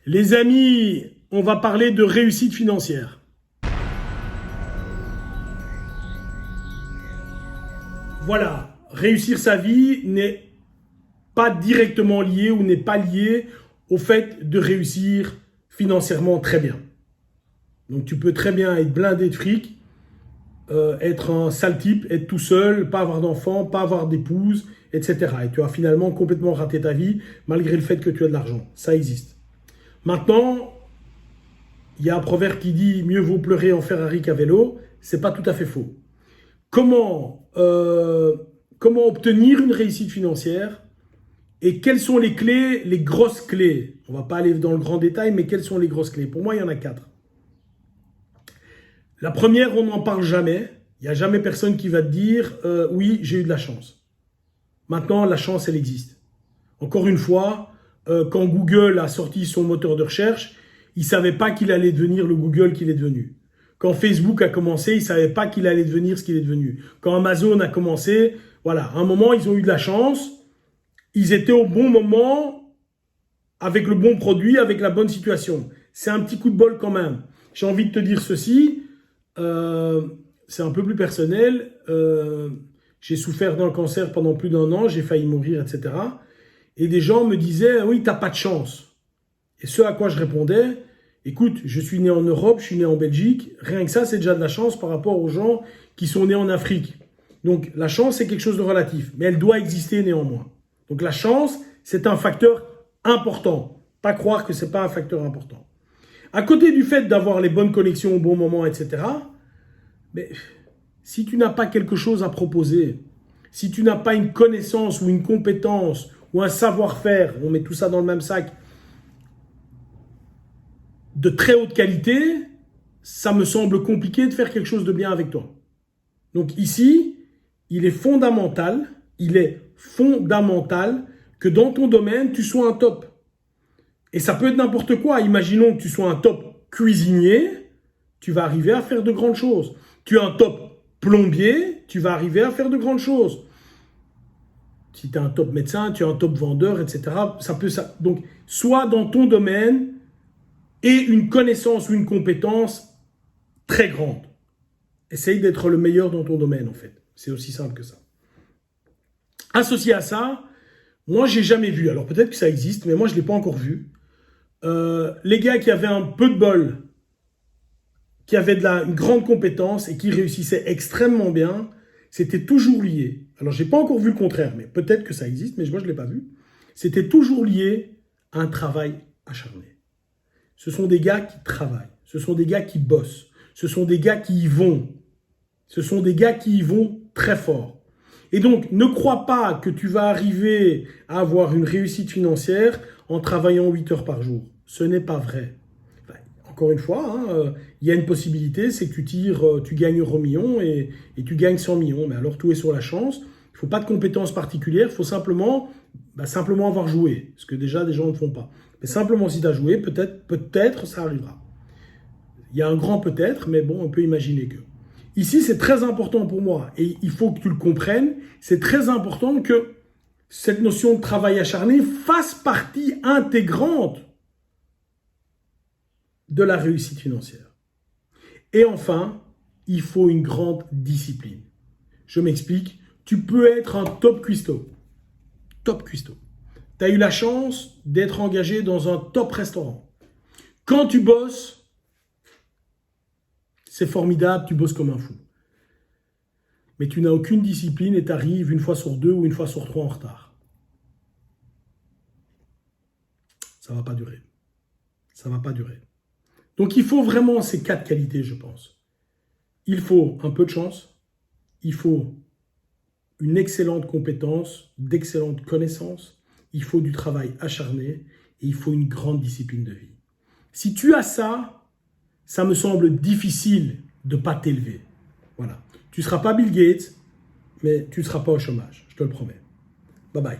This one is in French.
Les amis, on va parler de réussite financière. Voilà, réussir sa vie n'est pas directement lié ou n'est pas lié au fait de réussir financièrement très bien. Donc tu peux très bien être blindé de fric, être un sale type, être tout seul, pas avoir d'enfants, pas avoir d'épouse, etc. Et tu as finalement complètement raté ta vie malgré le fait que tu as de l'argent. Ça existe. Maintenant, il y a un proverbe qui dit « Mieux vaut pleurer en Ferrari qu'à vélo ». C'est pas tout à fait faux. Comment obtenir une réussite financière et quelles sont les clés, les grosses clés? On va pas aller dans le grand détail, mais quelles sont les grosses clés? Pour moi, il y en a 4. La première, on n'en parle jamais. Il n'y a jamais personne qui va te dire « Oui, j'ai eu de la chance ». Maintenant, la chance, elle existe. Encore une fois, quand Google a sorti son moteur de recherche, il ne savait pas qu'il allait devenir le Google qu'il est devenu. Quand Facebook a commencé, il ne savait pas qu'il allait devenir ce qu'il est devenu. Quand Amazon a commencé, voilà, à un moment, ils ont eu de la chance. Ils étaient au bon moment, avec le bon produit, avec la bonne situation. C'est un petit coup de bol quand même. J'ai envie de te dire ceci, c'est un peu plus personnel. J'ai souffert d'un cancer pendant plus d'1 an, j'ai failli mourir, etc. Et des gens me disaient « Oui, t'as pas de chance ». Et ce à quoi je répondais « Écoute, je suis né en Europe, je suis né en Belgique. Rien que ça, c'est déjà de la chance par rapport aux gens qui sont nés en Afrique. Donc, la chance, c'est quelque chose de relatif, mais elle doit exister néanmoins. Donc, la chance, c'est un facteur important. Pas croire que c'est pas un facteur important. À côté du fait d'avoir les bonnes connexions au bon moment, etc., mais si tu n'as pas quelque chose à proposer, si tu n'as pas une connaissance ou une compétence ou un savoir-faire, on met tout ça dans le même sac, de très haute qualité, ça me semble compliqué de faire quelque chose de bien avec toi. Donc ici, il est fondamental que dans ton domaine, tu sois un top. Et ça peut être n'importe quoi. Imaginons que tu sois un top cuisinier, tu vas arriver à faire de grandes choses. Tu es un top plombier, tu vas arriver à faire de grandes choses. Si tu es un top médecin, tu es un top vendeur, etc. Donc, sois dans ton domaine et une connaissance ou une compétence très grande. Essaye d'être le meilleur dans ton domaine, en fait. C'est aussi simple que ça. Associé à ça, moi, j'ai jamais vu, alors peut-être que ça existe, mais moi, je ne l'ai pas encore vu, les gars qui avaient un peu de bol, qui avaient une grande compétence et qui réussissaient extrêmement bien, c'était toujours lié. Alors, je n'ai pas encore vu le contraire, mais peut-être que ça existe, mais moi, je ne l'ai pas vu. C'était toujours lié à un travail acharné. Ce sont des gars qui travaillent. Ce sont des gars qui bossent. Ce sont des gars qui y vont. Ce sont des gars qui y vont très fort. Et donc, ne crois pas que tu vas arriver à avoir une réussite financière en travaillant 8 heures par jour. Ce n'est pas vrai. Enfin, encore une fois, il y a une possibilité, c'est que tu gagnes 1 million et tu gagnes 100 millions. Mais alors, tout est sur la chance. Il ne faut pas de compétences particulières. Il faut simplement avoir joué. Ce que déjà, des gens ne font pas. Mais simplement, si tu as joué, peut-être ça arrivera. Il y a un grand peut-être, mais bon, on peut imaginer que. Ici, c'est très important pour moi, et il faut que tu le comprennes, c'est très important que cette notion de travail acharné fasse partie intégrante de la réussite financière. Et enfin, il faut une grande discipline. Je m'explique, tu peux être un top cuistot. Top cuistot. Tu as eu la chance d'être engagé dans un top restaurant. Quand tu bosses, c'est formidable, tu bosses comme un fou. Mais tu n'as aucune discipline et tu arrives 1 fois sur 2 ou 1 fois sur 3 en retard. Ça ne va pas durer. Ça ne va pas durer. Donc il faut vraiment ces 4 qualités, je pense. Il faut un peu de chance, il faut une excellente compétence, d'excellentes connaissances, il faut du travail acharné et il faut une grande discipline de vie. Si tu as ça, ça me semble difficile de ne pas t'élever. Voilà. Tu ne seras pas Bill Gates, mais tu ne seras pas au chômage, je te le promets. Bye bye.